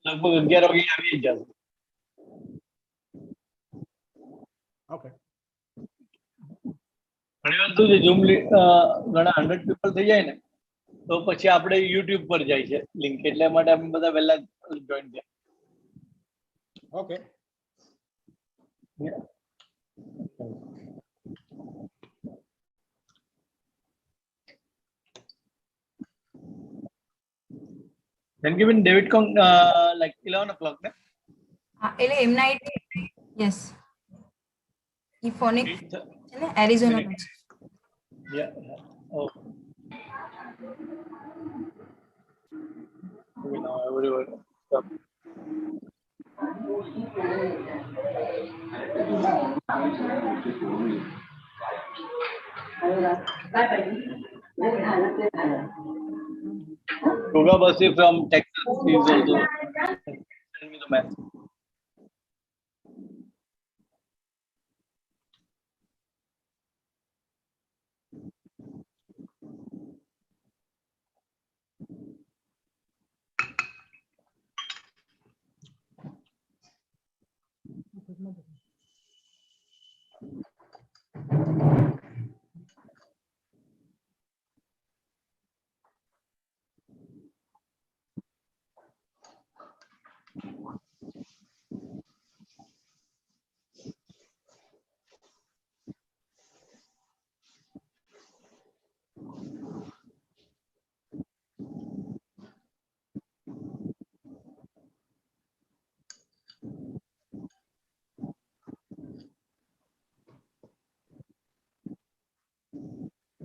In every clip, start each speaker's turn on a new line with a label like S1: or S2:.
S1: લગભગ 11 વાગે આવી જ જશે.
S2: ઓકે.
S1: ઘણી વાર શું છે ઝૂમ ઘણા 100 પીપલ થઈ જાય ને તો પછી આપણે યુટ્યુબ પર જાય છે લિંક, એટલા માટે અમે બધા પહેલા જોઈન થયા.
S2: Okay.
S1: Then given David Kong like 11 o'clock, ne?
S3: એટલે એમના યસ ઈ ફોનિક છે ને એરિઝોના પછી.
S1: Yeah. Oh. Okay, now everyone stop. Yoga Basi from Texas is also send me the message.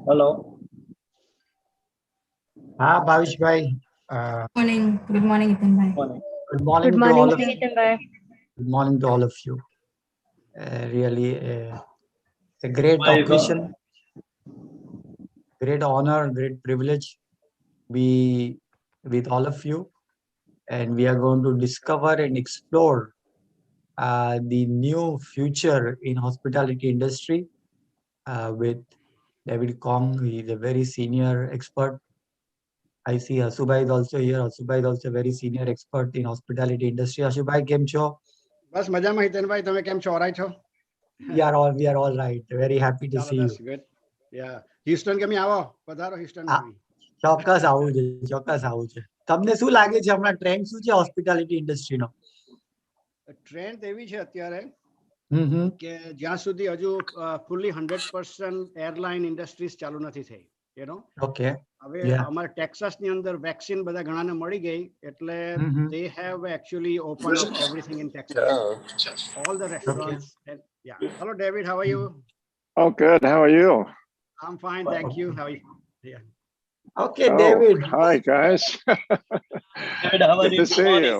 S1: Hello.
S4: हाँ भाविश भाई.
S3: Morning, good morning Hitanbhai.
S1: Morning.
S4: Good morning
S5: Good
S4: to all
S5: morning,
S4: of you.
S5: Nitin.
S4: Good morning to all of you. Really a great
S1: Bye,
S4: occasion, great honor, great privilege be with all of you, and we are going to discover and explore the new future in hospitality industry with David Kong. He is a very senior expert. I see Asubai is also here. Asubai is also a very senior expert in hospitality industry. Asubai, કેમ છો?
S2: બસ મજામાં હિતનભાઈ, તમે કેમ છો? Or right છો?
S4: We are all right. Very happy to see you.
S2: That's good. Yeah. Houston કેમ આવો? પધારો Houston માં.
S4: ચોક્કસ આવું છે, ચોક્કસ આવું છે. તમને શું લાગે છે હમણાં ટ્રેન્ડ શું છે હોસ્પિટાલિટી ઇન્ડસ્ટ્રીનો?
S2: ટ્રેન્ડ એવી છે અત્યારે
S4: હમ
S2: કે જ્યાં સુધી હજુ ફૂલી 100% એરલાઇન ઇન્ડસ્ટ્રીઝ ચાલુ નથી થઈ, યુ નો.
S4: ઓકે.
S2: હવે
S4: Yeah.
S2: અમારા ટેક્સાસની અંદર વેક્સિન બધા ઘણાને મળી ગઈ એટલે
S4: Mhm.
S2: they have actually opened up everything in Texas. All the restaurants. And, yeah. Hello David, how are you?
S6: Oh, good. How are you?
S2: I'm fine, thank you. How are you? Yeah.
S4: Okay,
S6: Oh,
S4: David.
S6: hi, guys.
S1: David, how are
S6: Good
S1: you?
S6: to see you.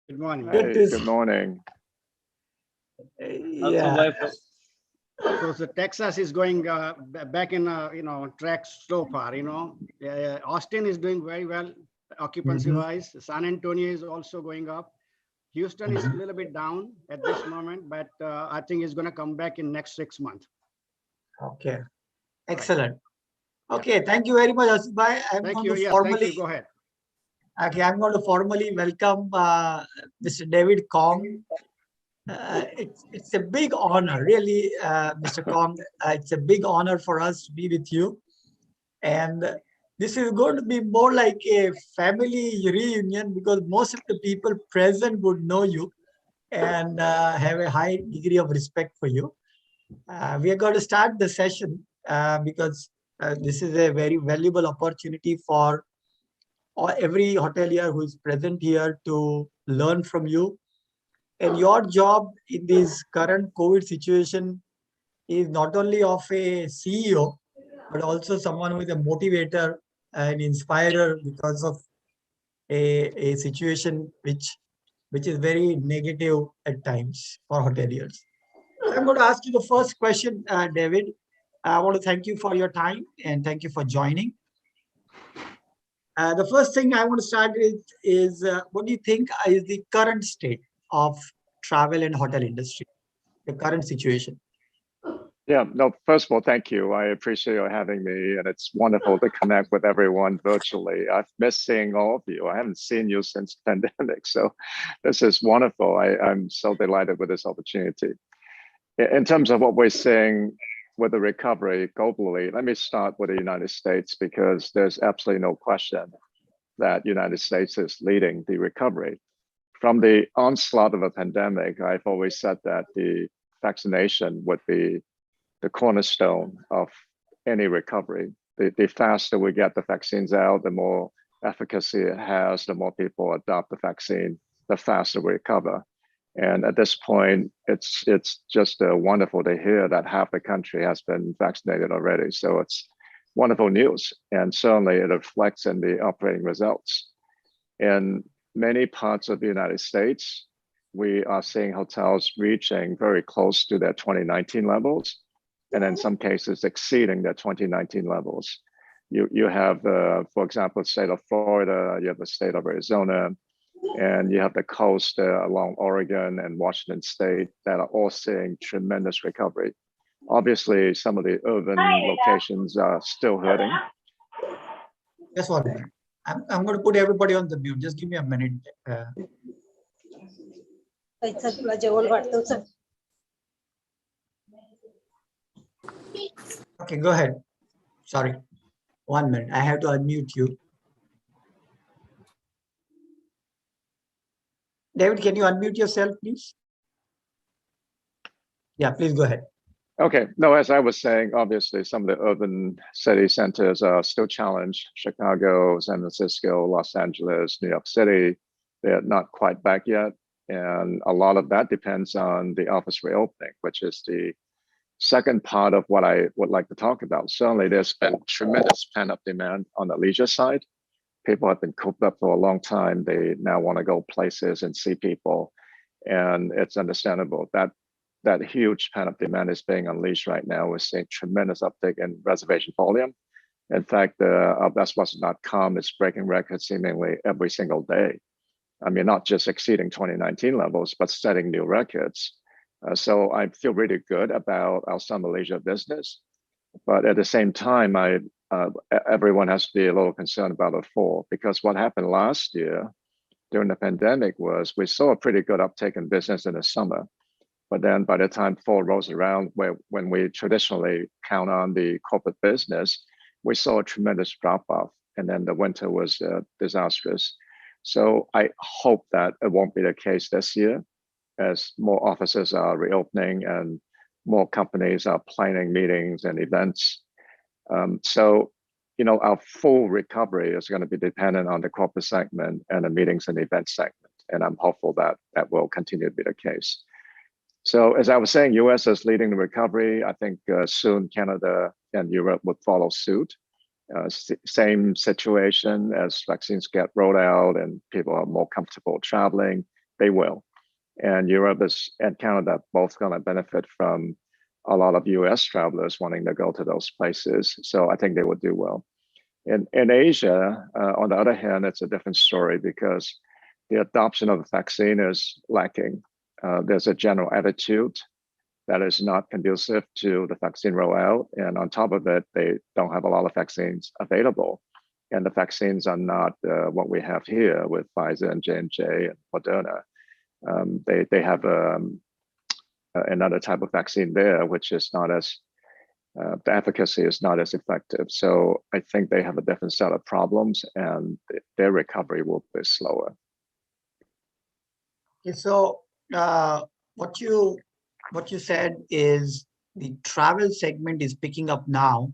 S2: Good morning.
S4: Good
S6: Hey,
S4: to see-
S6: good morning.
S1: Also,
S4: Yeah.
S1: bye from
S2: So Texas is going back in track so far. Austin is doing very well occupancy wise. San Antonio is also going up. Houston is a little bit down at this moment, but I think it's going to come back in next 6 months.
S4: Okay. Excellent. Okay, thank you very much, Asubai.
S2: Thank you. Yeah, thank you. Go ahead.
S4: Okay, I'm going to formally welcome Mr. David Kong. It's a big honor, really, Mr. Kong. It's a big honor for us to be with you. And this is going to be more like a family reunion because most of the people present would know you and have a high degree of respect for you. We are going to start the session because this is a very valuable opportunity for every hotelier who is present here to learn from you. And your job in this current COVID situation is not only of a CEO, but also someone who is a motivator and inspirer because of a situation which is very negative at times for hoteliers. I'm going to ask you the first question, David. I want to thank you for your time and thank you for joining. The first thing I want to start with is what do you think is the current state of travel and hotel industry, the current situation?
S6: Yeah, no, first of all, thank you. I appreciate you having me, and it's wonderful to connect with everyone virtually. I've missed seeing all of you. I haven't seen you since pandemic, so this is wonderful. I'm so delighted with this opportunity. In terms of what we're seeing with the recovery globally, let me start with the United States because there's absolutely no question that United States is leading the recovery. From the onslaught of a pandemic, I've always said that the vaccination would be the cornerstone of any recovery. The faster we get the vaccines out, the more efficacy it has, the more people adopt the vaccine, the faster we recover. And at this point, it's just wonderful to hear that half the country has been vaccinated already. So it's wonderful news. And certainly it reflects in the operating results. In many parts of the United States, we are seeing hotels reaching very close to their 2019 levels, and in some cases exceeding their 2019 levels. You have, for example, the state of Florida, you have the state of Arizona, and you have the coast along Oregon and Washington State that are all seeing tremendous recovery. Obviously, some of the urban locations are still hurting.
S4: Just 1 minute. I'm going to put everybody on the mute. Just give me a minute. Okay, go ahead. Sorry. 1 minute. I have to unmute you. David, can you unmute yourself, please? Yeah, please go ahead.
S6: Okay, no, as I was saying, obviously some of the urban city centers are still challenged. Chicago, San Francisco, Los Angeles, New York City, they're not quite back yet. And a lot of that depends on the office reopening, which is the second part of what I would like to talk about. Certainly there's been tremendous pent-up demand on the leisure side. People have been cooped up for a long time. They now want to go places and see people. And it's understandable that that huge pent-up demand is being unleashed right now. We're seeing tremendous uptick in reservation volume. In fact, bestwestern.com is breaking records seemingly every single day. I mean, not just exceeding 2019 levels, but setting new records. So I feel really good about our summer leisure business. But at the same time, everyone has to be a little concerned about the fall, because what happened last year during the pandemic was we saw a pretty good uptake in business in the summer. But then by the time fall rolls around, when we traditionally count on the corporate business, we saw a tremendous drop off. And then the winter was disastrous. So I hope that it won't be the case this year, as more offices are reopening and more companies are planning meetings and events. So, our full recovery is going to be dependent on the corporate segment and the meetings and events segment. And I'm hopeful that that will continue to be the case. So as I was saying, US is leading the recovery. I think soon Canada and Europe would follow suit. Same situation as vaccines get rolled out and people are more comfortable traveling, they will. And Europe and Canada both going to benefit from a lot of US travelers wanting to go to those places. So I think they would do well. In Asia, on the other hand, it's a different story because the adoption of the vaccine is lacking. There's a general attitude that is not conducive to the vaccine rollout. And on top of it, they don't have a lot of vaccines available. And the vaccines are not what we have here with Pfizer and J&J and Moderna. They have another type of vaccine there, which is not as, the efficacy is not as effective. So I think they have a different set of problems and their recovery will be slower.
S4: Okay, so what you said is the travel segment is picking up now,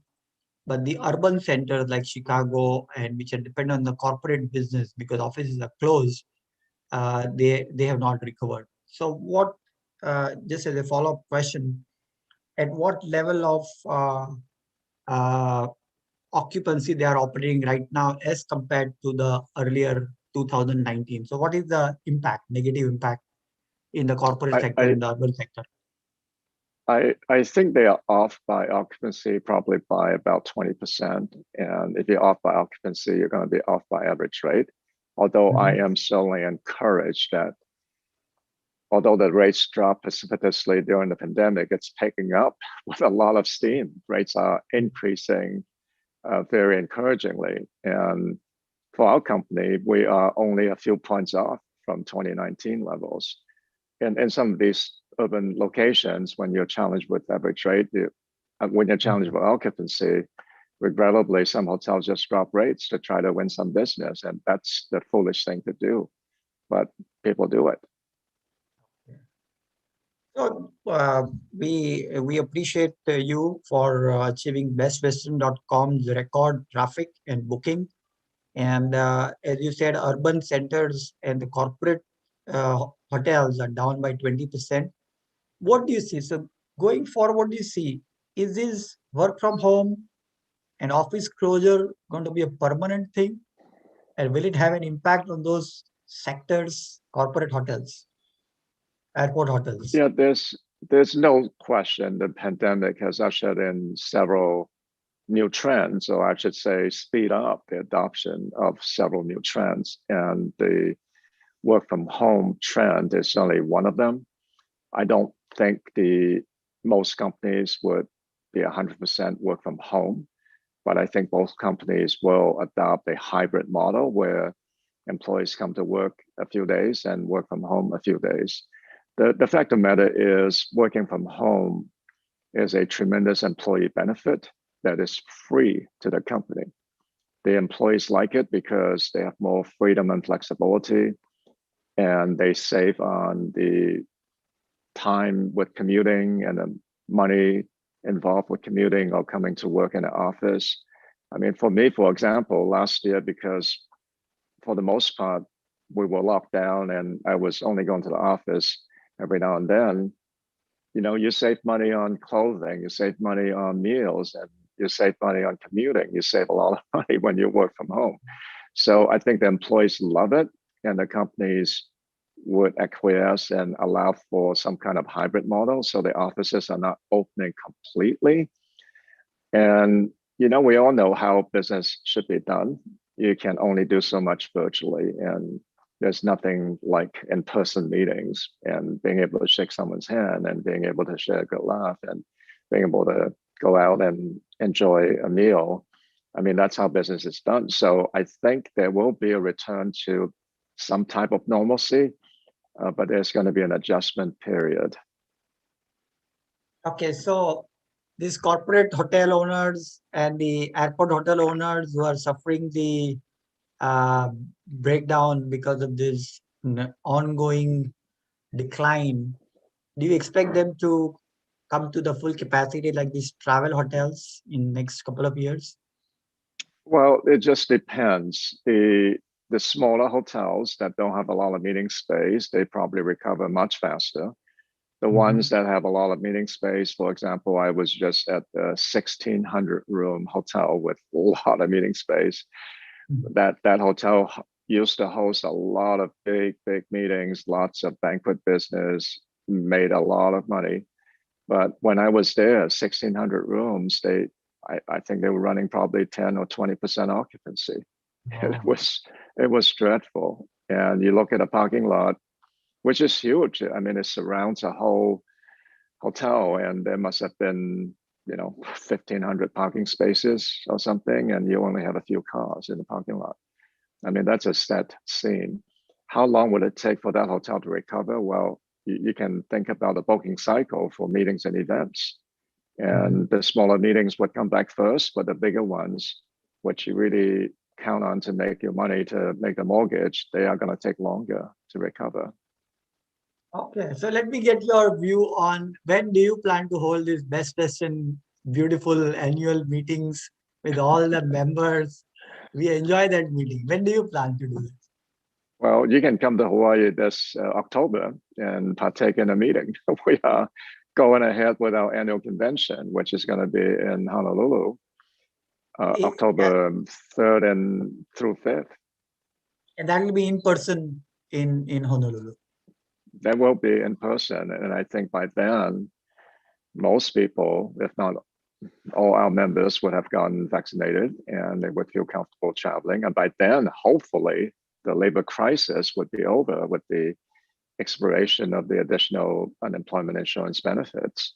S4: but the urban centers like Chicago and which are dependent on the corporate business because offices are closed, they have not recovered. So what, just as a follow-up question, at what level of occupancy they are operating right now as compared to the earlier 2019? So what is the impact, negative impact in the corporate sector, in the urban sector?
S6: I think they are off by occupancy probably by about 20%. And if you're off by occupancy, you're going to be off by average rate. Although I am certainly encouraged that although the rates dropped precipitously during the pandemic, it's picking up with a lot of steam. Rates are increasing very encouragingly. And for our company, we are only a few points off from 2019 levels. And in some of these urban locations, when you're challenged with average rate, when you're challenged with occupancy, regrettably, some hotels just drop rates to try to win some business. And that's the foolish thing to do, but people do it.
S4: So we appreciate you for achieving bestwestern.com's record traffic and booking. And as you said, urban centers and the corporate hotels are down by 20%. What do you see? So going forward, what do you see? Is this work from home and office closure going to be a permanent thing? And will it have an impact on those sectors, corporate hotels, airport hotels?
S6: Yeah, there's no question the pandemic has ushered in several new trends, or I should say speed up the adoption of several new trends. And the work from home trend is only one of them. I don't think most companies would be 100% work from home, but I think most companies will adopt a hybrid model where employees come to work a few days and work from home a few days. The fact of the matter is working from home is a tremendous employee benefit that is free to the company. The employees like it because they have more freedom and flexibility, and they save on the time with commuting and the money involved with commuting or coming to work in the office. I mean, for me, for example, last year, because for the most part, we were locked down and I was only going to the office every now and then, you save money on clothing, you save money on meals, and you save money on commuting. You save a lot of money when you work from home. So I think the employees love it, and the companies would acquiesce and allow for some kind of hybrid model. So the offices are not opening completely. And, we all know how business should be done. You can only do so much virtually, and there's nothing like in-person meetings and being able to shake someone's hand and being able to share a good laugh and being able to go out and enjoy a meal. I mean, that's how business is done. So I think there will be a return to some type of normalcy, but there's going to be an adjustment period.
S4: Okay, so these corporate hotel owners and the airport hotel owners who are suffering the breakdown because of this ongoing decline, do you expect them to come to the full capacity like these travel hotels in next couple of years?
S6: Well, it just depends. The smaller hotels that don't have a lot of meeting space, they probably recover much faster. The ones that have a lot of meeting space, for example, I was just at a 1,600 room hotel with a lot of meeting space. That hotel used to host a lot of big meetings, lots of banquet business, made a lot of money. But when I was there, 1,600 rooms, I think they were running probably 10 or 20% occupancy. Wow. It was dreadful. And you look at a parking lot, which is huge. I mean, it surrounds a whole hotel, and there must have been, 1,500 parking spaces or something, and you only have a few cars in the parking lot. I mean, that's a sad scene. How long would it take for that hotel to recover? Well, you can think about the booking cycle for meetings and events. And the smaller meetings would come back first, but the bigger ones, which you really count on to make your money to make the mortgage, they are going to take longer to recover.
S4: Okay, so let me get your view on when do you plan to hold this Best Western beautiful annual meetings with all the members? We enjoy that meeting. When do you plan to do it?
S6: Well, you can come to Hawaii this October and partake in a meeting. We are going ahead with our annual convention, which is going to be in Honolulu, October 3rd and through 5th.
S4: And that will be in person in Honolulu.
S6: That will be in person. And I think by then, most people, if not all our members, would have gotten vaccinated and they would feel comfortable traveling. And by then, hopefully, the labor crisis would be over with the exploration of the additional unemployment insurance benefits.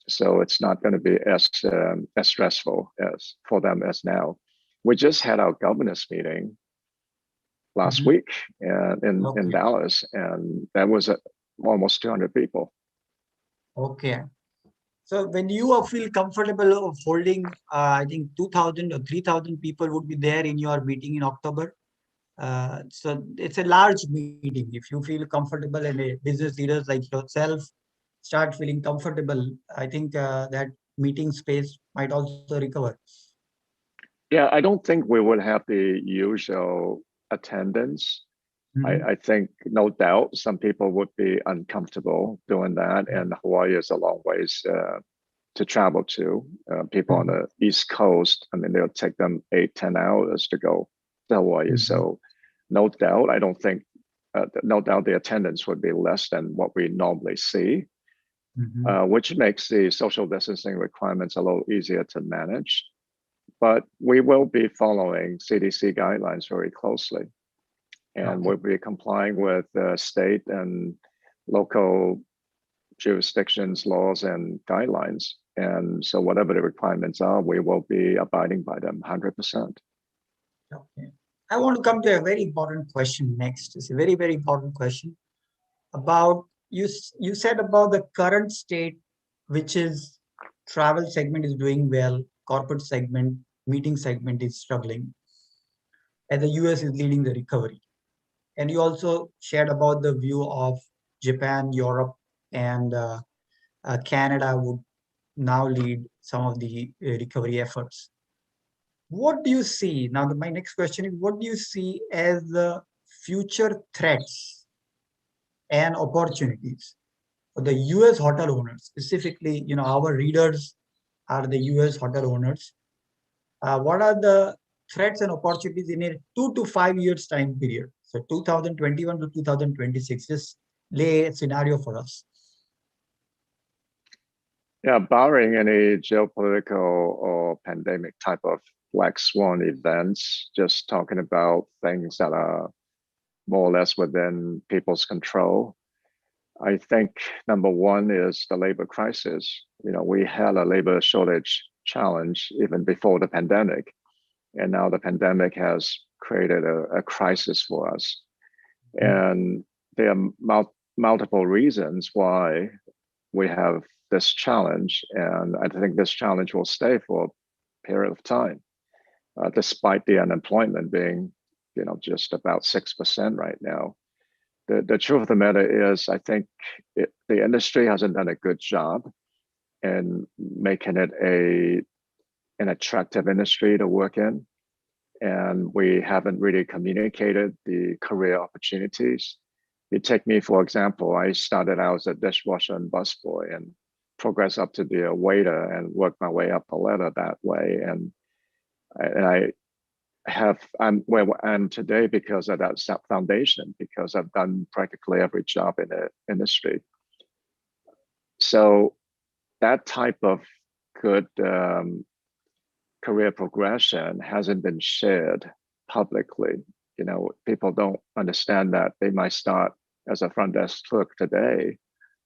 S6: So it's not going to be as stressful as for them as now. We just had our governance meeting last week in Dallas, and that was almost 200 people.
S4: Okay. So when you feel comfortable of holding, I think 2,000 or 3,000 people would be there in your meeting in October. So it's a large meeting. If you feel comfortable and business leaders like yourself start feeling comfortable, I think that meeting space might also recover.
S6: Yeah, I don't think we would have the usual attendance. I think no doubt some people would be uncomfortable doing that, and Hawaii is a long ways to travel to. People on the East Coast, I mean, they'll take them 8-10 hours to go to Hawaii. So no doubt, I don't think, no doubt the attendance would be less than what we normally see, which makes the social distancing requirements a little easier to manage. But we will be following CDC guidelines very closely. And we'll be complying with state and local jurisdictions, laws, and guidelines. And so whatever the requirements are, we will be abiding by them 100%.
S4: Okay. I want to come to a very important question next. It's a very, very important question about, you said about the current state, which is travel segment is doing well, corporate segment, meeting segment is struggling, and the US is leading the recovery. And you also shared about the view of Japan, Europe, and Canada would now lead some of the recovery efforts. What do you see? Now, my next question is, what do you see as the future threats and opportunities for the US hotel owners? Specifically, our readers are the US hotel owners. What are the threats and opportunities in a 2 to 5 years time period? So 2021 to 2026, just lay a scenario for us.
S6: Yeah, barring any geopolitical or pandemic type of black swan events, just talking about things that are more or less within people's control. I think number one is the labor crisis. We had a labor shortage challenge even before the pandemic. And now the pandemic has created a crisis for us. And there are multiple reasons why we have this challenge. And I think this challenge will stay for a period of time, despite the unemployment being, just about 6% right now. The truth of the matter is, I think the industry hasn't done a good job in making it an attractive industry to work in. And we haven't really communicated the career opportunities. You take me, for example, I started out as a dishwasher and busboy and progressed up to be a waiter and worked my way up the ladder that way. And I'm where I am today because of that foundation, because I've done practically every job in the industry. So that type of good career progression hasn't been shared publicly. People don't understand that they might start as a front desk clerk today,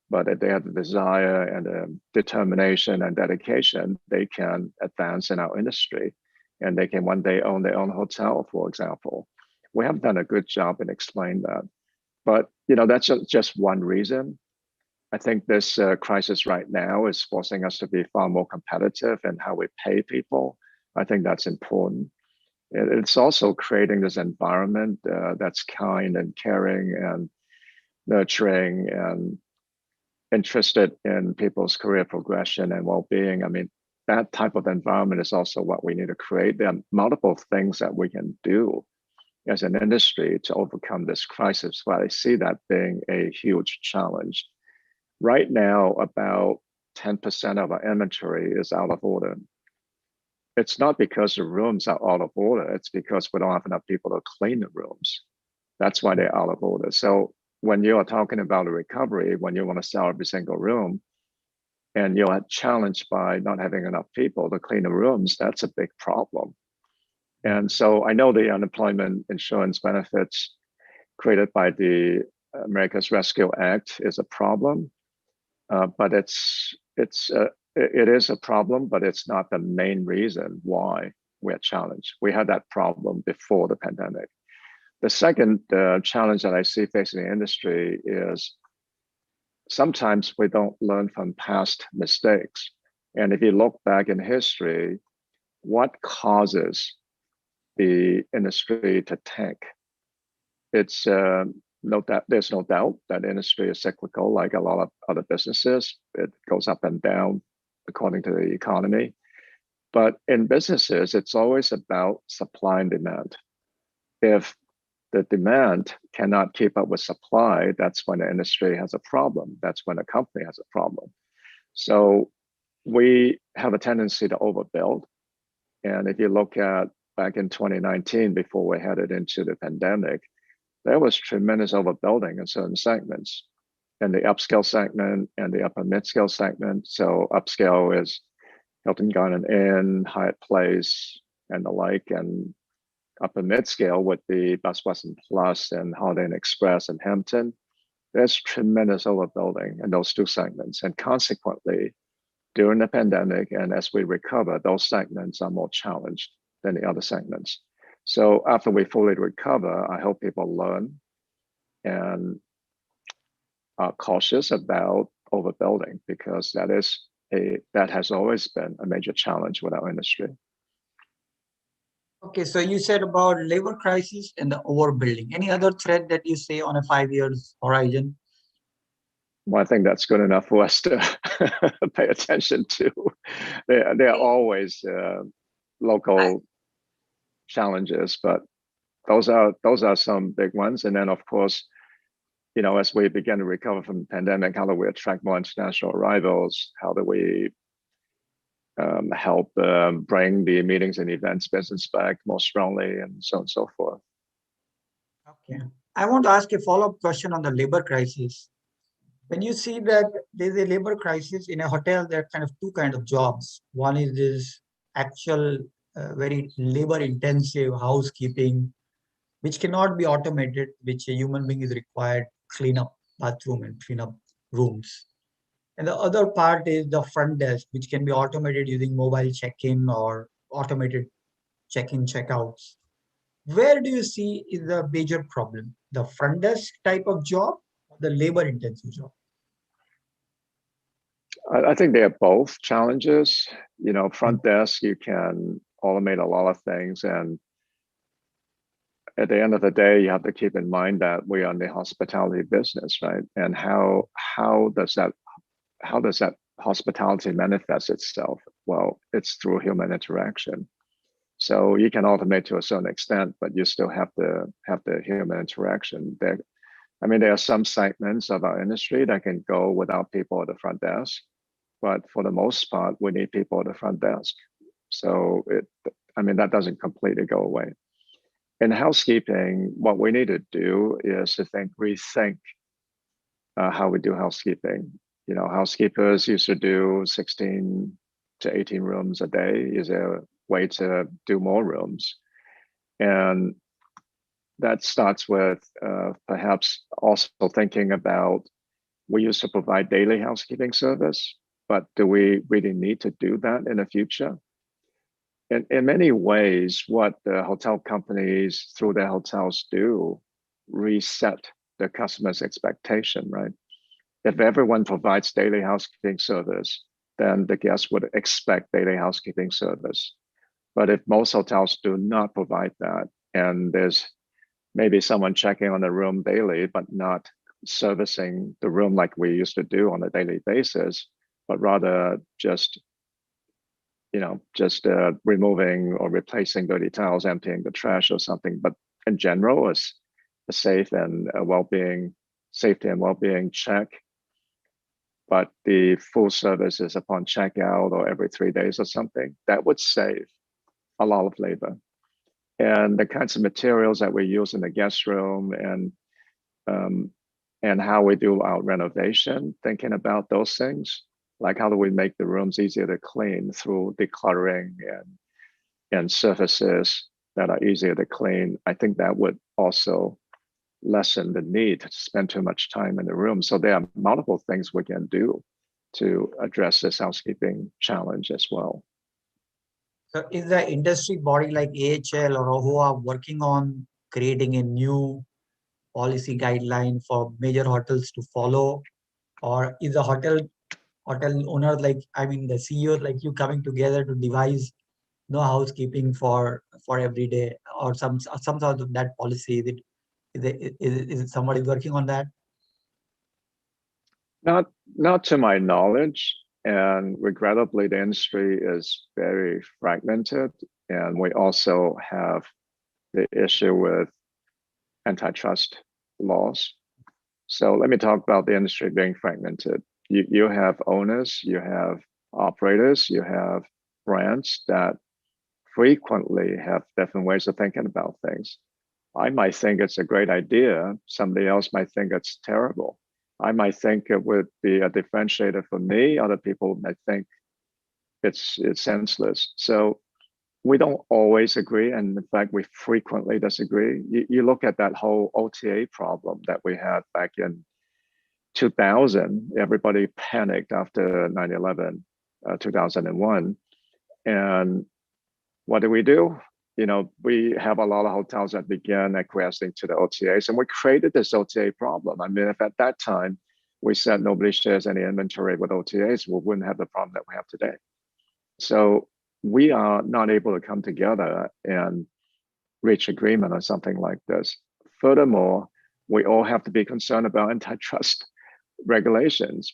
S6: but if they have the desire and the determination and dedication, they can advance in our industry, and they can one day own their own hotel, for example. We have done a good job in explaining that, but that's just one reason. I think this crisis right now is forcing us to be far more competitive in how we pay people. I think that's important. It's also creating this environment that's kind and caring and nurturing and interested in people's career progression and well-being. I mean, that type of environment is also what we need to create. There are multiple things that we can do as an industry to overcome this crisis, but I see that being a huge challenge. Right now, about 10% of our inventory is out of order. It's not because the rooms are out of order, it's because we don't have enough people to clean the rooms. That's why they're out of order. So when you are talking about a recovery, when you want to sell every single room, and you're challenged by not having enough people to clean the rooms, that's a big problem. And so I know the unemployment insurance benefits created by the America's Rescue Act is a problem, but it is a problem, but it's not the main reason why we're challenged. We had that problem before the pandemic. The second challenge that I see facing the industry is sometimes we don't learn from past mistakes. And if you look back in history, what causes the industry to tank? It's there's no doubt that the industry is cyclical, like a lot of other businesses. It goes up and down according to the economy. But in businesses, it's always about supply and demand. If the demand cannot keep up with supply, that's when the industry has a problem. That's when a company has a problem. So we have a tendency to overbuild. And if you look at back in 2019, before we headed into the pandemic, there was tremendous overbuilding in certain segments, in the upscale segment and the upper mid-scale segment. So upscale is Hilton Garden Inn, Hyatt Place, and the like, and upper mid-scale would be Best Western Plus and Holiday Inn Express and Hampton. There's tremendous overbuilding in those two segments. And consequently, during the pandemic and as we recover, those segments are more challenged than the other segments. So after we fully recover, I hope people learn and are cautious about overbuilding, because that has always been a major challenge with our industry.
S4: Okay, so you said about labor crisis and the overbuilding. Any other threat that you say on a 5 years horizon?
S6: Well, I think that's good enough for us to pay attention to. There are always local challenges, but those are some big ones. And then, of course, as we begin to recover from the pandemic, how do we attract more international arrivals? How do we help bring the meetings and events business back more strongly, and so on and so forth?
S4: Okay, I want to ask a follow-up question on the labor crisis. When you see that there's a labor crisis in a hotel, there are kind of two kinds of jobs. One is this actual very labor-intensive housekeeping, which cannot be automated, which a human being is required to clean up bathroom and clean up rooms. And the other part is the front desk, which can be automated using mobile check-in or automated check-in, check-outs. Where do you see is the major problem? The front desk type of job or the labor-intensive job?
S6: I think they are both challenges. Front desk, you can automate a lot of things. And at the end of the day, you have to keep in mind that we are in the hospitality business, right? And how does that hospitality manifest itself? Well, it's through human interaction. So you can automate to a certain extent, but you still have to have the human interaction. There are some segments of our industry that can go without people at the front desk, but for the most part, we need people at the front desk. So that doesn't completely go away. In housekeeping, what we need to do is to rethink how we do housekeeping. Housekeepers used to do 16 to 18 rooms a day. Is there a way to do more rooms? And that starts with perhaps also thinking about, we used to provide daily housekeeping service, but do we really need to do that in the future? In many ways, what the hotel companies through their hotels do, reset the customer's expectation, right? If everyone provides daily housekeeping service, then the guests would expect daily housekeeping service. But if most hotels do not provide that, and there's maybe someone checking on the room daily, but not servicing the room like we used to do on a daily basis, but rather just removing or replacing dirty towels, emptying the trash or something. But in general, it's a safety and well-being check. But the full service is upon checkout or every 3 days or something. That would save a lot of labor. And the kinds of materials that we use in the guest room and how we do our renovation, thinking about those things, like how do we make the rooms easier to clean through decluttering and surfaces that are easier to clean. I think that would also lessen the need to spend too much time in the room. So there are multiple things we can do to address this housekeeping challenge as well.
S4: So is the industry body like AHL or OHOA working on creating a new policy guideline for major hotels to follow? Or is the hotel owner, like, I mean, the CEO like you coming together to devise no housekeeping for every day, or some sort of that policy? Is it somebody working on that?
S6: Not to my knowledge, and regrettably, the industry is very fragmented, and we also have the issue with antitrust laws. So let me talk about the industry being fragmented. You have owners, you have operators, you have brands that frequently have different ways of thinking about things. I might think it's a great idea. Somebody else might think it's terrible. I might think it would be a differentiator for me. Other people might think it's senseless. So we don't always agree. And in fact, we frequently disagree. You look at that whole OTA problem that we had back in 2000, everybody panicked after 9/11, 2001. And what do? We have a lot of hotels that began acquiescing to the OTAs, and we created this OTA problem. I mean, if at that time we said nobody shares any inventory with OTAs, we wouldn't have the problem that we have today. So we are not able to come together and reach agreement on something like this. Furthermore, we all have to be concerned about antitrust regulations.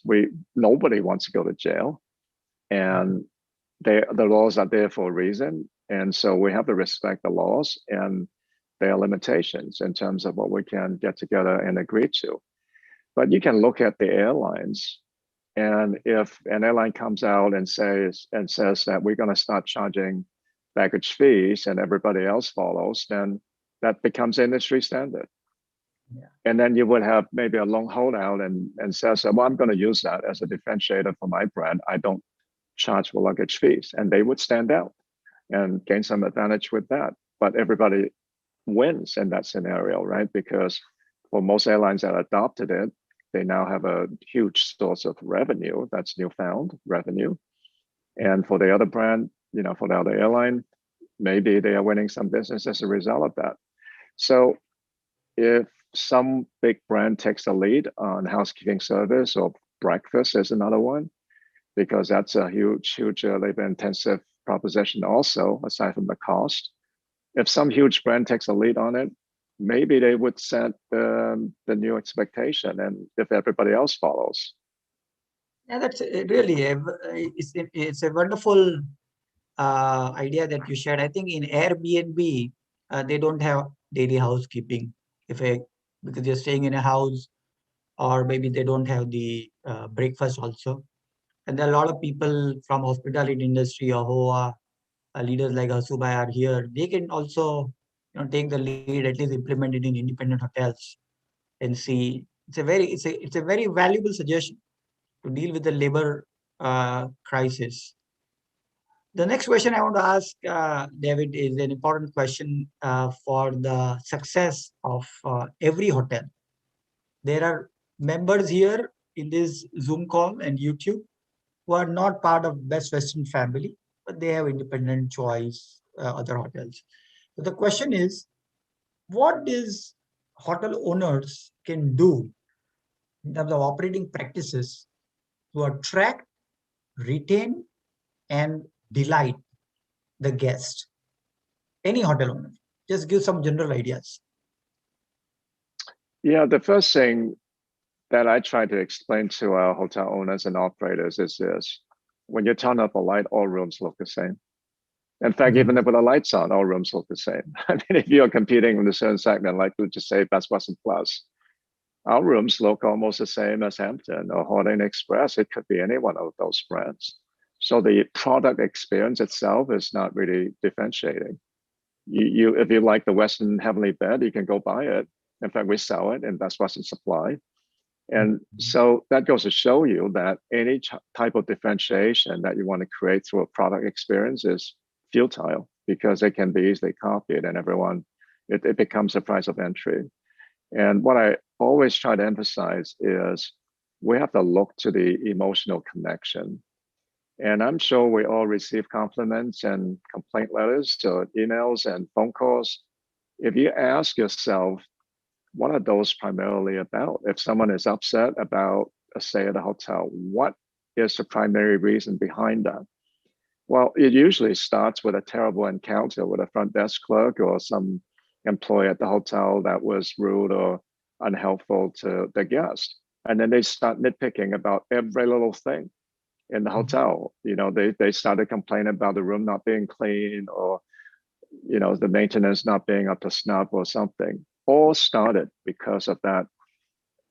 S6: Nobody wants to go to jail, and the laws are there for a reason. And so we have to respect the laws, and there are limitations in terms of what we can get together and agree to. But you can look at the airlines, and if an airline comes out and says that we're going to start charging baggage fees and everybody else follows, then that becomes industry standard. Yeah. And then you would have maybe a long holdout and says, well, I'm going to use that as a differentiator for my brand. I don't charge for luggage fees, and they would stand out and gain some advantage with that. But everybody wins in that scenario, right? Because for most airlines that adopted it, they now have a huge source of revenue. That's newfound revenue. And for the other brand, for the other airline, maybe they are winning some business as a result of that. So if some big brand takes the lead on housekeeping service, or breakfast is another one, because that's a huge labor intensive proposition also, aside from the cost. If some huge brand takes a lead on it, maybe they would set the new expectation, and if everybody else follows.
S4: Yeah, that's really, it's a wonderful idea that you shared. I think in Airbnb, they don't have daily housekeeping because you're staying in a house, or maybe they don't have the breakfast also. And there are a lot of people from hospitality industry or HOA, leaders like Hasubai are here. They can also take the lead, at least implement it in independent hotels and see. It's a very valuable suggestion to deal with the labor crisis. The next question I want to ask, David, is an important question for the success of every hotel. There are members here in this Zoom call and YouTube who are not part of Best Western family, but they have independent choice, other hotels. So the question is, what does hotel owners can do in terms of operating practices to attract, retain, and delight the guest? Any hotel owner, just give some general ideas.
S6: Yeah, the first thing that I try to explain to our hotel owners and operators is this: when you turn up a light, all rooms look the same. In fact, even if with the lights on, all rooms look the same. I mean, if you're competing with a certain segment, like we just say Best Western Plus, our rooms look almost the same as Hampton or Holiday Inn Express. It could be any one of those brands. So the product experience itself is not really differentiating. If you like the Western Heavenly Bed, you can go buy it. In fact, we sell it in Best Western Supply. And so that goes to show you that any type of differentiation that you want to create through a product experience is futile, because it can be easily copied and it becomes a price of entry. And what I always try to emphasize is we have to look to the emotional connection. And I'm sure we all receive compliments and complaint letters, or emails and phone calls. If you ask yourself, what are those primarily about? If someone is upset about a stay at a hotel, what is the primary reason behind that? Well, it usually starts with a terrible encounter with a front desk clerk or some employee at the hotel that was rude or unhelpful to the guest. And then they start nitpicking about every little thing in the hotel. You know, they started complaining about the room not being clean, or, you know, the maintenance not being up to snuff or something. All started because of that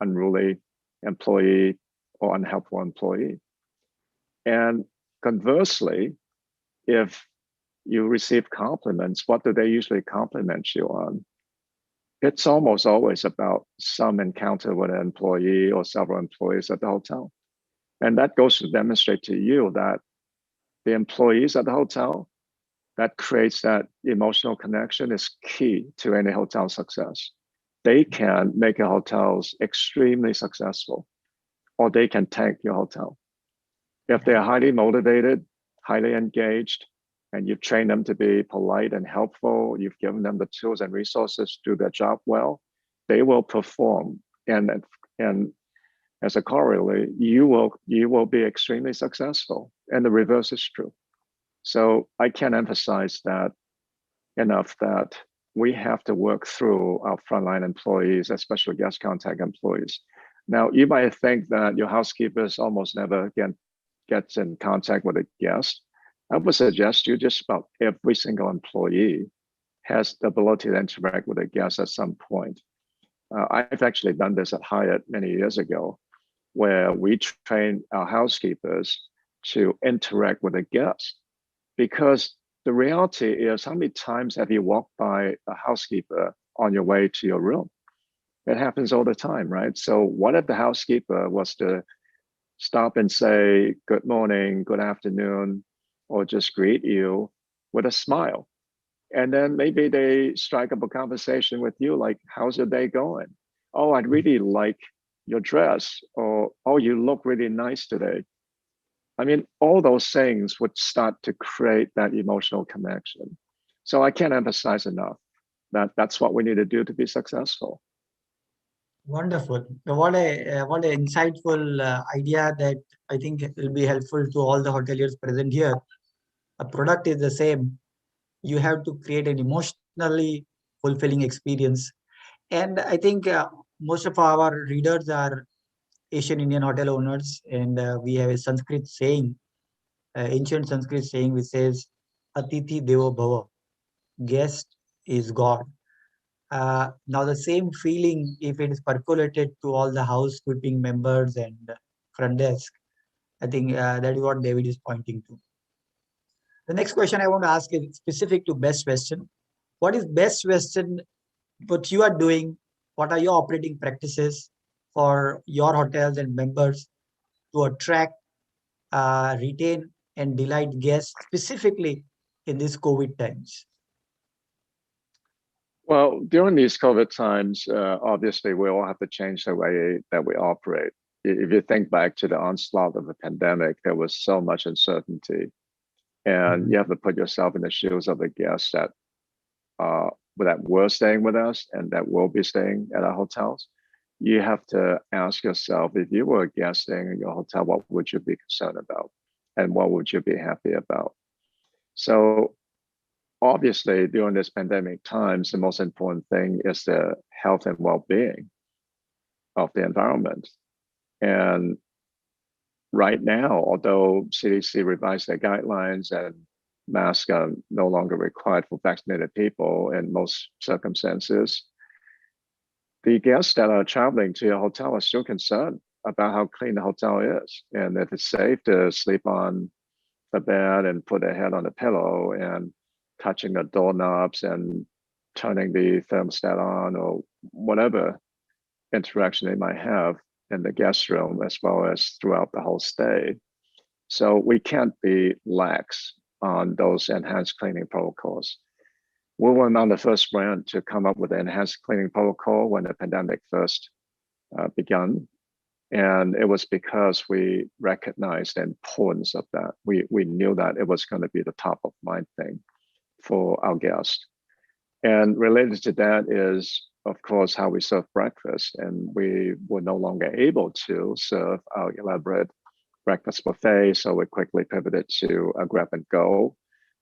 S6: unruly employee or unhelpful employee. And conversely, if you receive compliments, what do they usually compliment you on? It's almost always about some encounter with an employee or several employees at the hotel. And that goes to demonstrate to you that the employees at the hotel, that creates that emotional connection, is key to any hotel success. They can make your hotels extremely successful, or they can tank your hotel. If they're highly motivated, highly engaged, and you've trained them to be polite and helpful, you've given them the tools and resources to do their job well, they will perform. And as a corollary, you will be extremely successful. And the reverse is true. So I can't emphasize that enough, that we have to work through our frontline employees, especially guest contact employees. Now, you might think that your housekeepers almost never gets in contact with a guest. I would suggest you just about every single employee has the ability to interact with a guest at some point. I've actually done this at Hyatt many years ago, where we train our housekeepers to interact with a guest. Because the reality is, how many times have you walked by a housekeeper on your way to your room? It happens all the time, right? So what if the housekeeper was to stop and say, good morning, good afternoon, or just greet you with a smile? And then maybe they strike up a conversation with you, like, how's your day going? Oh, I'd really like your dress, or, oh, you look really nice today. I mean, all those things would start to create that emotional connection. So I can't emphasize enough that that's what we need to do to be successful.
S4: Wonderful. What a insightful idea that I think will be helpful to all the hoteliers present here. A product is the same. You have to create an emotionally fulfilling experience. And I think most of our readers are Asian Indian hotel owners, and we have a Sanskrit saying, ancient Sanskrit saying, which says, Atithi Devo Bhava, guest is God. Now the same feeling, if it is percolated to all the housekeeping members and front desk, I think that is what David is pointing to. The next question I want to ask is specific to Best Western. What is Best Western, what you are doing? What are your operating practices for your hotels and members to attract, retain, and delight guests, specifically in these COVID times?
S6: Well, during these COVID times, obviously, we all have to change the way that we operate. If you think back to the onslaught of the pandemic, there was so much uncertainty. And you have to put yourself in the shoes of the guests that were staying with us and that will be staying at our hotels. You have to ask yourself, if you were a guest staying in your hotel, what would you be concerned about? And what would you be happy about? So obviously, during this pandemic times, the most important thing is the health and well-being of the environment. And right now, although CDC revised their guidelines and masks are no longer required for vaccinated people in most circumstances, the guests that are traveling to your hotel are still concerned about how clean the hotel is, and if it's safe to sleep on the bed and put their head on the pillow, and touching the doorknobs and turning the thermostat on, or whatever interaction they might have in the guest room, as well as throughout the whole stay. So we can't be lax on those enhanced cleaning protocols. we were among the first brand to come up with an enhanced cleaning protocol when the pandemic first begun. And it was because we recognized the importance of that. We knew that it was going to be the top of mind thing for our guests. And related to that is, of course, how we serve breakfast. And we were no longer able to serve our elaborate breakfast buffet. So we quickly pivoted to a grab and go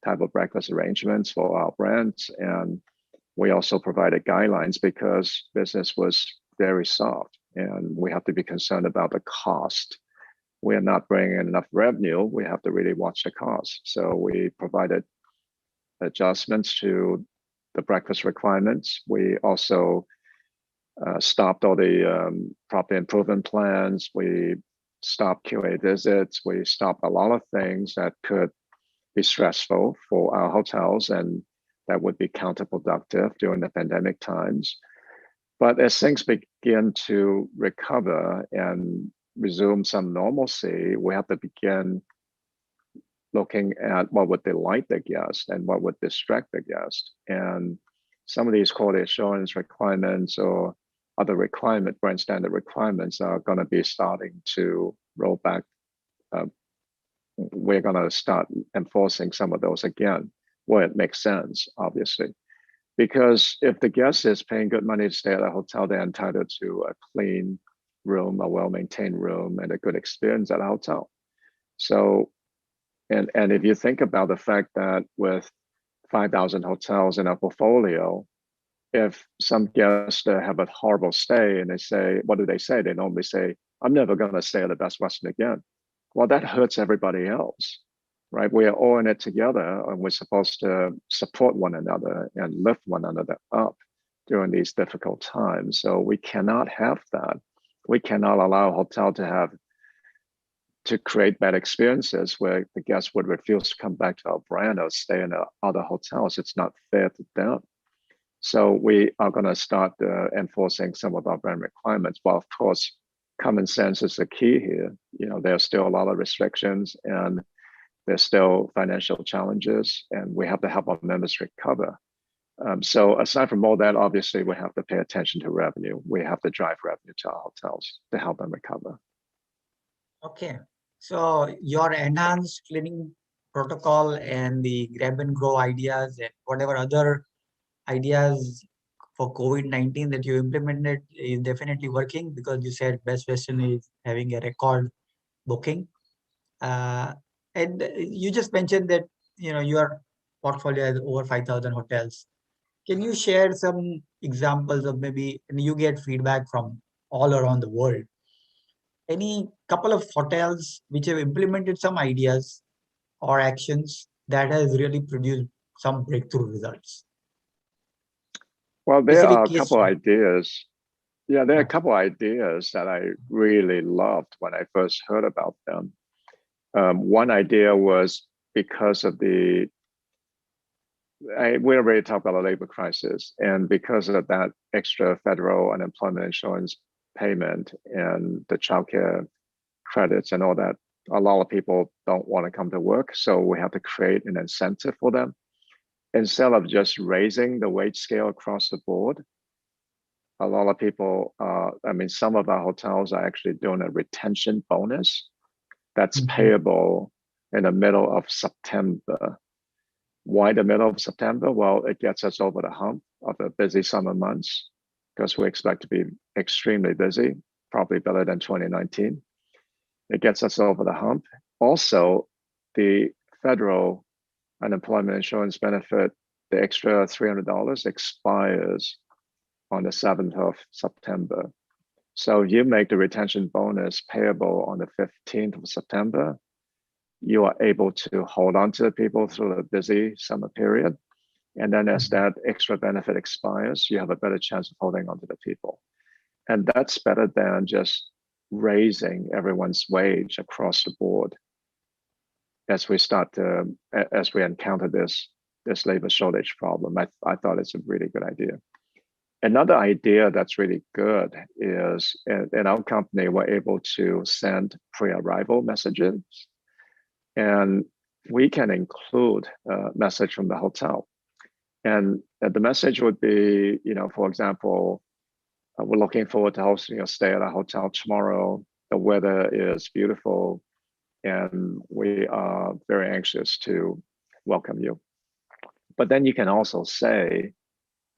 S6: type of breakfast arrangements for our brands. And we also provided guidelines because business was very soft and we have to be concerned about the cost. We are not bringing in enough revenue. We have to really watch the cost. So we provided adjustments to the breakfast requirements. We also stopped all the property improvement plans. We stopped QA visits. We stopped a lot of things that could be stressful for our hotels and that would be counterproductive during the pandemic times. But as things begin to recover and resume some normalcy, we have to begin looking at what would delight the guest and what would distract the guest. And some of these quality assurance requirements or other brand standard requirements are going to be starting to roll back. We're going to start enforcing some of those again, where it makes sense, obviously. Because if the guest is paying good money to stay at a hotel, they're entitled to a clean room, a well-maintained room, and a good experience at a hotel. So, and if you think about the fact that with 5,000 hotels in our portfolio, if some guests have a horrible stay and they say, what do they say? They normally say, I'm never going to stay at the Best Western again. Well, that hurts everybody else, right? We are all in it together and we're supposed to support one another and lift one another up during these difficult times. So we cannot have that. We cannot allow a hotel to create bad experiences where the guests would refuse to come back to our brand or stay in other hotels. It's not fair to them. So we are going to start enforcing some of our brand requirements. Well, of course, common sense is the key here. You know, there's still a lot of restrictions and there's still financial challenges, and we have to help our members recover. So aside from all that, obviously, we have to pay attention to revenue. We have to drive revenue to our hotels to help them recover.
S4: Okay. So your enhanced cleaning protocol and the grab and go ideas and whatever other ideas for COVID-19 that you implemented is definitely working, because you said Best Western is having a record booking. And you just mentioned that, you know, your portfolio has over 5,000 hotels. Can you share some examples of maybe, and you get feedback from all around the world, any couple of hotels which have implemented some ideas or actions that has really produced some breakthrough results?
S6: Well, there
S4: Specific
S6: are a
S4: case
S6: couple
S4: study.
S6: ideas. Yeah, there are a couple ideas that I really loved when I first heard about them. One idea was because of we already talked about the labor crisis, and because of that extra federal unemployment insurance payment and the childcare credits and all that, a lot of people don't want to come to work. So we have to create an incentive for them. Instead of just raising the wage scale across the board, a lot of people, some of our hotels are actually doing a retention bonus that's payable in the middle of September. Why the middle of September? Well, it gets us over the hump of the busy summer months because we expect to be extremely busy, probably better than 2019. It gets us over the hump. Also, the federal unemployment insurance benefit, the extra $300 expires on the 7th of September. So you make the retention bonus payable on the 15th of September. You are able to hold on to the people through the busy summer period. And then as that extra benefit expires, you have a better chance of holding on to the people. And that's better than just raising everyone's wage across the board as we encounter this labor shortage problem. I thought it's a really good idea. Another idea that's really good is in our company, we're able to send pre-arrival messages, and we can include a message from the hotel. And the message would be, for example, we're looking forward to hosting a stay at a hotel tomorrow. The weather is beautiful, and we are very anxious to welcome you. But then you can also say,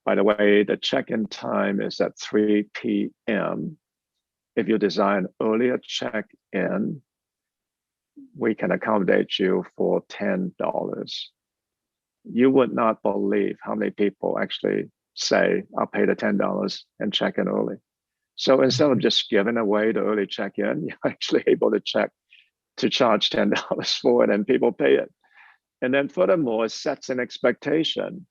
S6: by the way, the check-in time is at 3 p.m. If you design earlier check-in, we can accommodate you for $10. You would not believe how many people actually say, I'll pay the $10 and check in early. So instead of just giving away the early check-in, you're actually able to charge $10 for it, and people pay it. And then furthermore, it sets an expectation.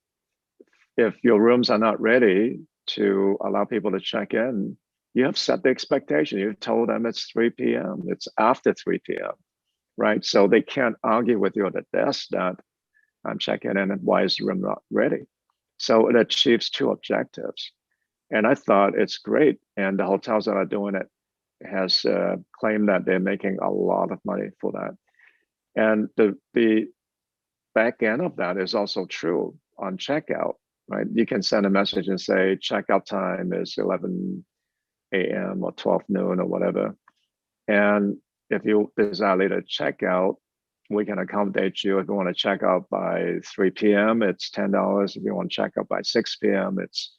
S6: If your rooms are not ready to allow people to check in, you have set the expectation. You've told them it's 3 p.m. It's after 3 p.m., right? So they can't argue with you at the desk that I'm checking in and why is the room not ready? So it achieves two objectives. And I thought it's great. And the hotels that are doing it has claimed that they're making a lot of money for that. And the back end of that is also true on checkout, right? You can send a message and say checkout time is 11 a.m. or 12 noon or whatever. And if you desire later checkout, we can accommodate you. If you want to check out by 3 p.m., it's $10. If you want to check out by 6 p.m., it's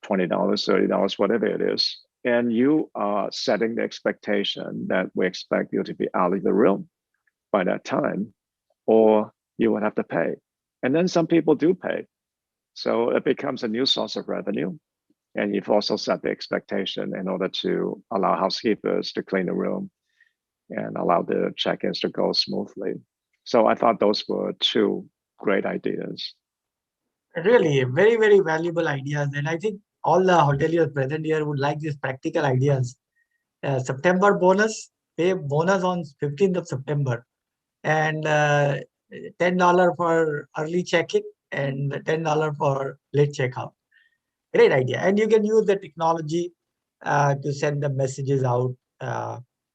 S6: $20, $30, whatever it is. And you are setting the expectation that we expect you to be out of the room by that time, or you would have to pay. And then some people do pay. So it becomes a new source of revenue. And you've also set the expectation in order to allow housekeepers to clean the room and allow the check-ins to go smoothly. So I thought those were two great ideas.
S4: Really, very, very valuable ideas. And I think all the hoteliers present here would like these practical ideas. September bonus, pay bonus on 15th of September. And $10 for early check-in and $10 for late checkout. Great idea. And you can use the technology to send the messages out.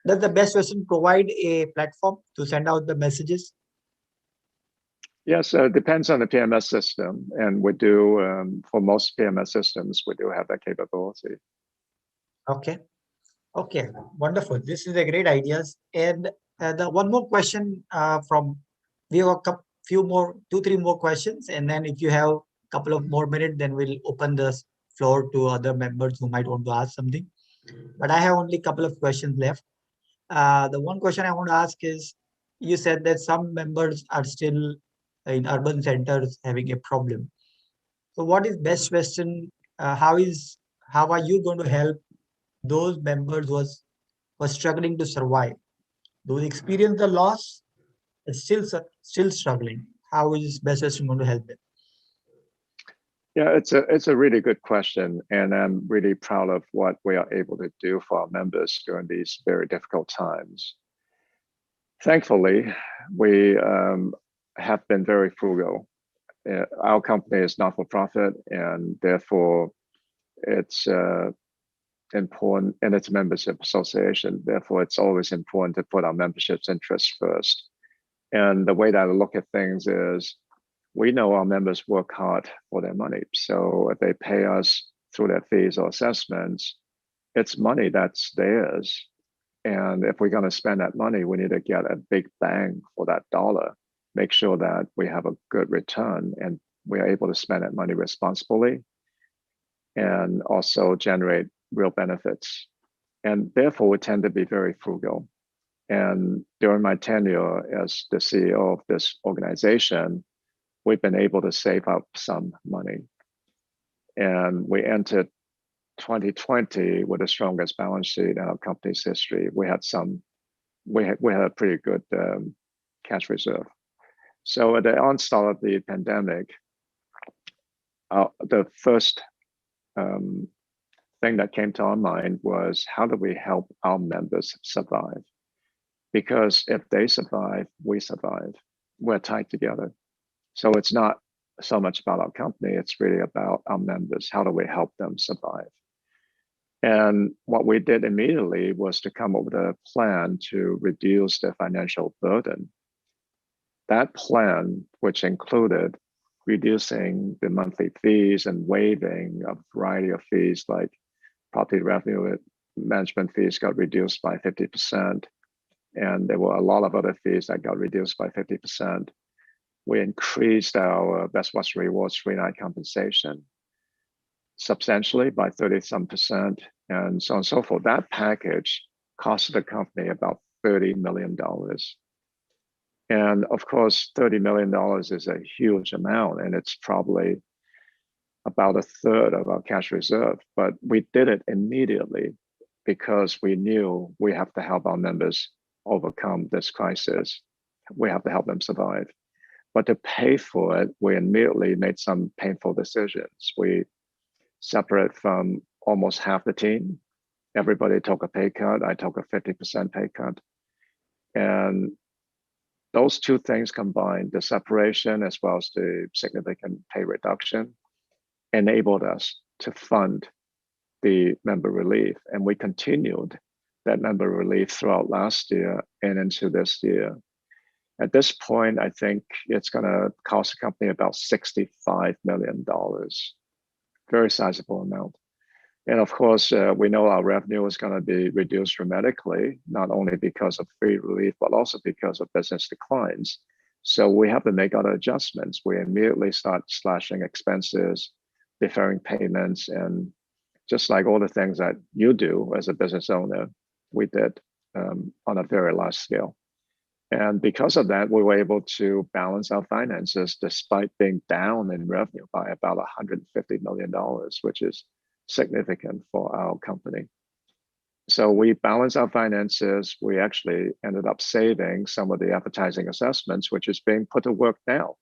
S4: Does the best Western provide a platform to send out the messages?
S6: Yes, it depends on the PMS system. And we do, for most PMS systems, we do have that capability.
S4: Okay. Okay, wonderful. This is a great ideas. And the one more question we have a two, three more questions. And then if you have a couple of more minutes, then we'll open the floor to other members who might want to ask something. But I have only a couple of questions left. The one question I want to ask is, you said that some members are still in urban centers having a problem. So what is Best Western? How are you going to help those members who were struggling to survive? Those experience the loss and still struggling. How is Best Western going to help them?
S6: Yeah, it's a really good question, and I'm really proud of what we are able to do for our members during these very difficult times. Thankfully, we have been very frugal. Our company is not for profit, and therefore it's important, and it's a membership association. Therefore, it's always important to put our membership's interests first. And the way that I look at things is, we know our members work hard for their money. So if they pay us through their fees or assessments, it's money that's theirs. And if we're going to spend that money, we need to get a big bang for that dollar, make sure that we have a good return and we are able to spend that money responsibly and also generate real benefits. And therefore, we tend to be very frugal. And during my tenure as the CEO of this organization, we've been able to save up some money. And we entered 2020 with the strongest balance sheet in our company's history. We had a pretty good cash reserve. So at the onset of the pandemic, the first thing that came to our mind was, how do we help our members survive? Because if they survive, we survive. We're tied together. So it's not so much about our company, it's really about our members. How do we help them survive? And what we did immediately was to come up with a plan to reduce their financial burden. That plan, which included reducing the monthly fees and waiving a variety of fees, like property revenue management fees got reduced by 50%. And there were a lot of other fees that got reduced by 50%. We increased our Best Western Rewards free night compensation substantially by 30-some%, and so on and so forth. That package costed the company about $30 million. And of course, $30 million is a huge amount, and it's probably about a third of our cash reserve. But we did it immediately because we knew we have to help our members overcome this crisis. We have to help them survive. But to pay for it, we immediately made some painful decisions. We separated from almost half the team. Everybody took a pay cut. I took a 50% pay cut. And those two things combined, the separation as well as the significant pay reduction, enabled us to fund the member relief. And we continued that member relief throughout last year and into this year. At this point, I think it's going to cost the company about $65 million. Very sizable amount. And of course, we know our revenue is going to be reduced dramatically, not only because of free relief, but also because of business declines. So we have to make other adjustments. We immediately start slashing expenses, deferring payments, and just like all the things that you do as a business owner, we did on a very large scale. And because of that, we were able to balance our finances despite being down in revenue by about $150 million, which is significant for our company. So we balanced our finances. We actually ended up saving some of the advertising assessments, which is being put to work now.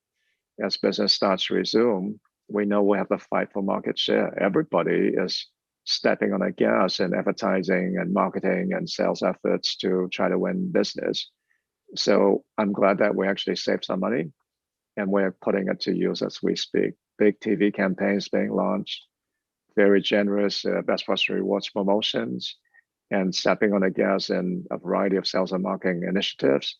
S6: As business starts to resume, we know we have to fight for market share. Everybody is stepping on the gas in advertising and marketing and sales efforts to try to win business. So I'm glad that we actually saved some money and we're putting it to use as we speak. Big TV campaigns being launched, very generous Best Western Rewards promotions, and stepping on the gas in a variety of sales and marketing initiatives,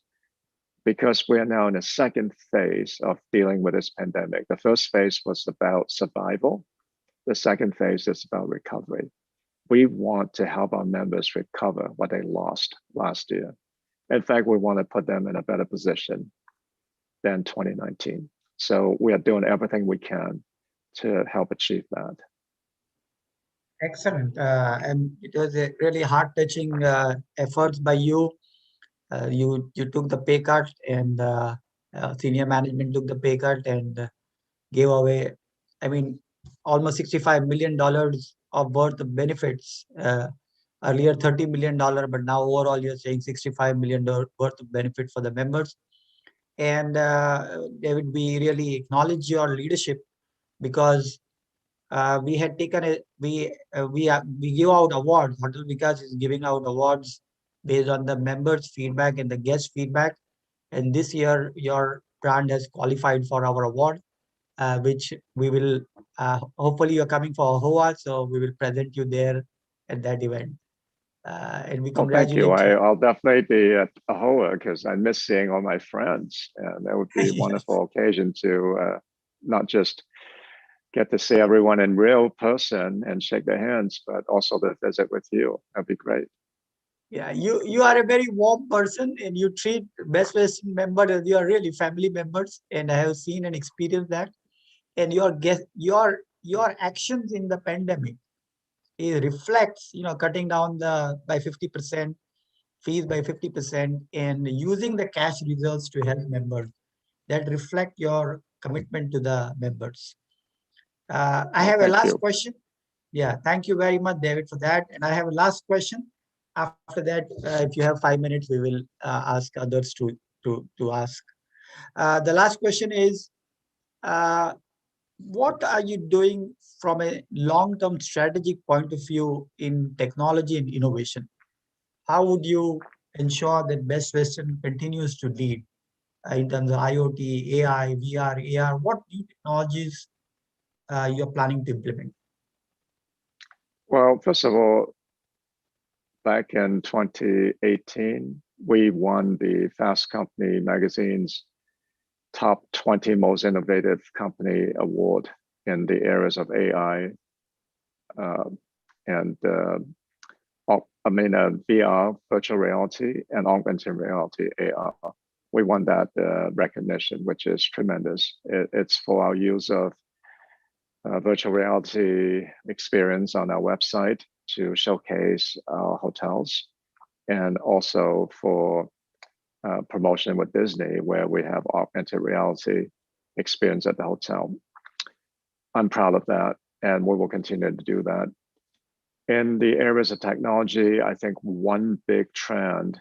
S6: because we are now in the second phase of dealing with this pandemic. The first phase was about survival. The second phase is about recovery. We want to help our members recover what they lost last year. In fact, we want to put them in a better position than 2019. So we are doing everything we can to help achieve that.
S4: Excellent. And it was a really heart-touching efforts by you. You took the pay cut, and senior management took the pay cut and gave away, I mean, almost $65 million of worth of benefits. Earlier $30 million, but now overall you're saying $65 million worth of benefit for the members. And David, we really acknowledge your leadership, because we had taken we give out awards. Hotel Vikas is giving out awards based on the members' feedback and the guest feedback. And this year, your brand has qualified for our award, which we will, hopefully you're coming for AHOA, so we will present you there at that event. And we congratulate
S6: you. I'll definitely be at AHOA because I miss seeing all my friends. And that would be a
S4: Yes.
S6: wonderful occasion to not just get to see everyone in real person and shake their hands, but also to visit with you. That'd be great.
S4: Yeah, you are a very warm person, and you treat Best Western members as your really family members. And I have seen and experienced that. And your actions in the pandemic, it reflects, cutting down by 50%, fees by 50%, and using the cash reserves to help members. That reflect your commitment to the members. I have a last question. Yeah, thank you very much, David, for that. And I have a last question. After that, if you have 5 minutes, we will ask others to ask. The last question is, what are you doing from a long-term strategic point of view in technology and innovation? How would you ensure that Best Western continues to lead in terms of IoT, AI, VR, AR? What new technologies you're planning to implement?
S6: Well, first of all, back in 2018, we won the Fast Company magazine's top 20 most innovative company award in the areas of AI and VR, virtual reality, and augmented reality, AR. We won that recognition, which is tremendous. It's for our use of virtual reality experience on our website to showcase our hotels, and also for promotion with Disney, where we have augmented reality experience at the hotel. I'm proud of that, and we will continue to do that. In the areas of technology, I think one big trend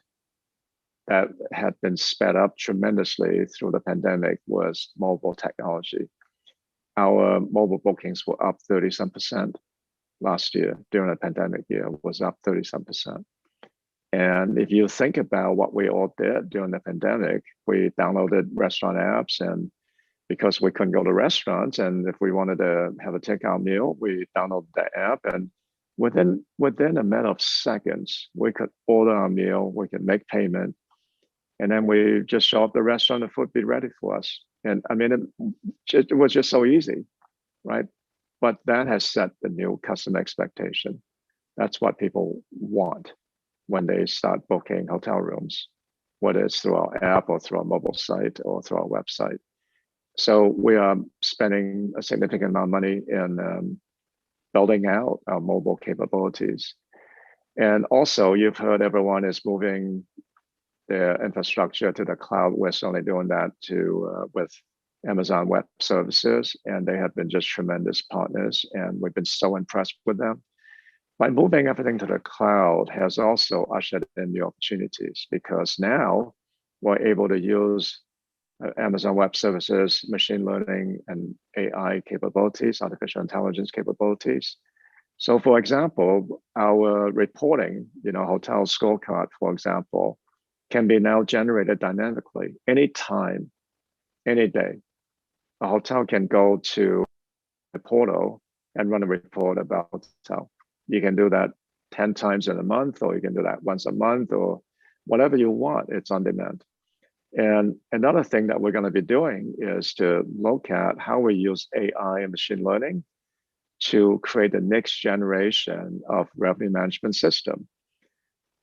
S6: that had been sped up tremendously through the pandemic was mobile technology. Our mobile bookings were up 30-some% last year. During the pandemic year, was up 30-some%. And if you think about what we all did during the pandemic, we downloaded restaurant apps, and because we couldn't go to restaurants, and if we wanted to have a takeout meal, we downloaded the app, and within a matter of seconds, we could order our meal, we could make payment, and then we just show up at the restaurant, the food be ready for us. And I mean, it was just so easy, right? But that has set the new customer expectation. That's what people want when they start booking hotel rooms, whether it's through our app or through our mobile site or through our website. So we are spending a significant amount of money in building out our mobile capabilities. And also, you've heard everyone is moving their infrastructure to the cloud. We're certainly doing that with Amazon Web Services, and they have been just tremendous partners, and we've been so impressed with them. By moving everything to the cloud has also ushered in new opportunities, because now we're able to use Amazon Web Services, machine learning and AI capabilities, artificial intelligence capabilities. So for example, our reporting, hotel scorecard, for example, can be now generated dynamically anytime, any day. A hotel can go to the portal and run a report about the hotel. You can do that 10 times in a month, or you can do that once a month, or whatever you want. It's on demand. And another thing that we're going to be doing is to look at how we use AI and machine learning to create the next generation of revenue management system.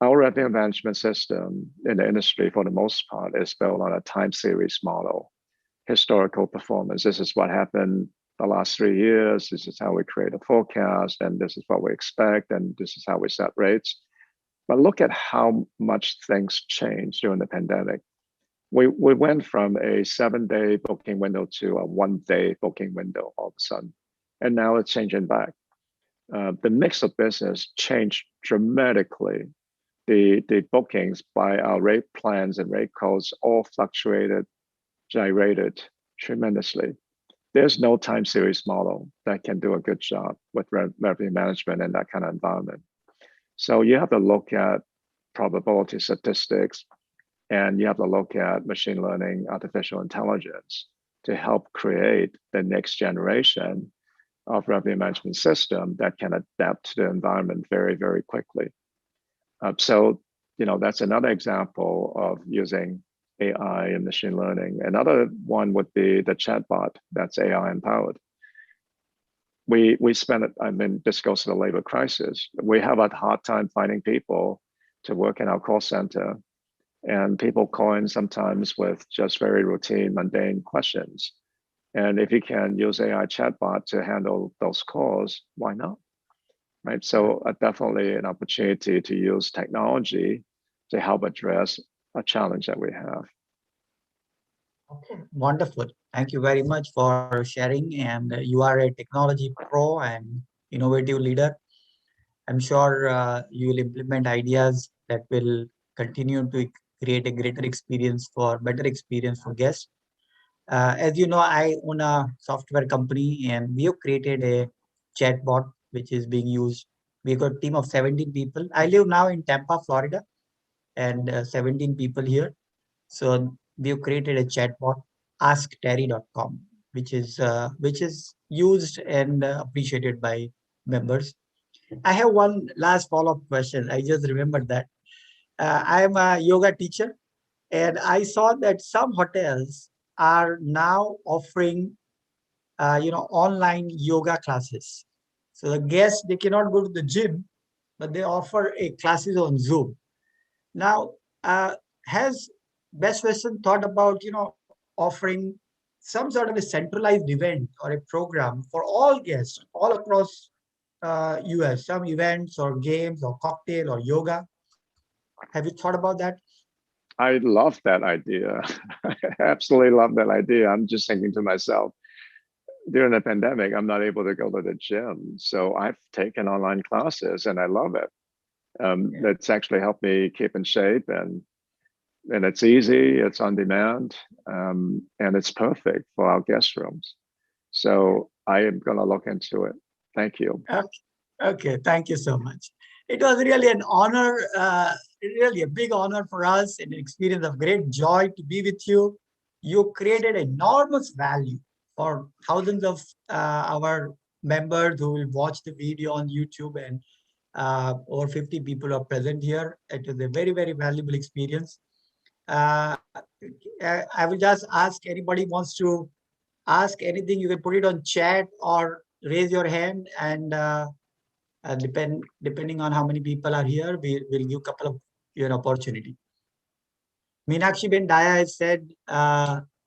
S6: Our revenue management system in the industry, for the most part, is built on a time series model, historical performance. This is what happened the last 3 years. This is how we create a forecast, and this is what we expect, and this is how we set rates. But look at how much things changed during the pandemic. We went from a 7-day booking window to a 1-day booking window all of a sudden, and now it's changing back. The mix of business changed dramatically. The bookings by our rate plans and rate codes all fluctuated, gyrated tremendously. There's no time series model that can do a good job with revenue management in that kind of environment. So you have to look at probability statistics, and you have to look at machine learning, artificial intelligence to help create the next generation of revenue management system that can adapt to the environment very, very quickly. So, that's another example of using AI and machine learning. Another one would be the chatbot that's AI empowered. We spend it, this goes to the labor crisis. We have a hard time finding people to work in our call center, and people call in sometimes with just very routine, mundane questions. And if you can use AI chatbot to handle those calls, why not? Right. So definitely an opportunity to use technology to help address a challenge that we have.
S4: Okay, wonderful. Thank you very much for sharing. And you are a technology pro and innovative leader. I'm sure you will implement ideas that will continue to create a better experience for guests. As you know, I own a software company, and we have created a chatbot which is being used. We've got a team of 17 people. I live now in Tampa, Florida, and 17 people here. So we have created a chatbot, askterry.com, which is used and appreciated by members. I have one last follow-up question. I just remembered that. I am a yoga teacher, and I saw that some hotels are now offering, online yoga classes. So the guests, they cannot go to the gym, but they offer a classes on Zoom. Now, has Best Western thought about, offering some sort of a centralized event or a program for all guests all across US, some events or games or cocktail or yoga? Have you thought about that?
S6: I love that idea. I absolutely love that idea. I'm just thinking to myself, during the pandemic, I'm not able to go to the gym. So I've taken online classes and I love it. It's actually helped me keep in shape, and it's easy, it's on demand, and it's perfect for our guest rooms. So I am going to look into it. Thank you.
S4: Okay, thank you so much. It was really an honor, really a big honor for us, and an experience of great joy to be with you. You created enormous value for thousands of our members who will watch the video on YouTube, and over 50 people are present here. It is a very, very valuable experience. Uh, I will just ask anybody wants to ask anything, you can put it on chat or raise your hand, and depending on how many people are here, we'll give a couple of opportunity. Meenakshi Ben Daya has said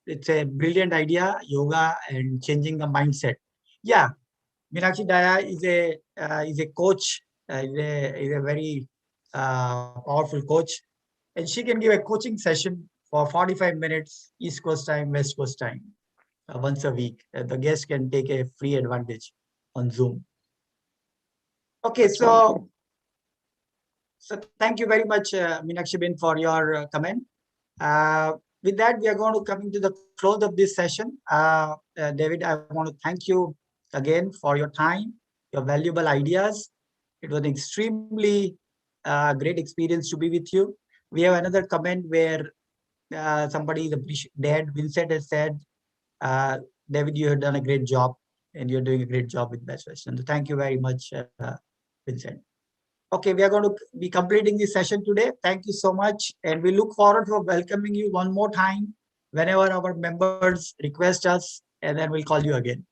S4: it's a brilliant idea, yoga and changing the mindset. Yeah, Meenakshi Daya is a coach, is a very powerful coach, and she can give a coaching session for 45 minutes, East Coast time, West Coast time, once a week. The guests can take a free advantage on Zoom. Okay,
S6: That's wonderful.
S4: so thank you very much, Meenakshi Ben, for your comment. With that, we are going to come to the close of this session. David, I want to thank you again for your time, your valuable ideas. It was an extremely great experience to be with you. We have another comment where somebody, Dad Vincent, has said, David, you have done a great job, and you're doing a great job with Best Western. So thank you very much, Vincent. Okay, we are going to be completing this session today. Thank you so much. And we look forward to welcoming you one more time whenever our members request us, and then we'll call you again.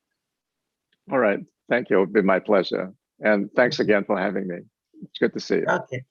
S6: All right. Thank you. It'll be my pleasure. And thanks again for having me. It's good to see you.
S4: Okay.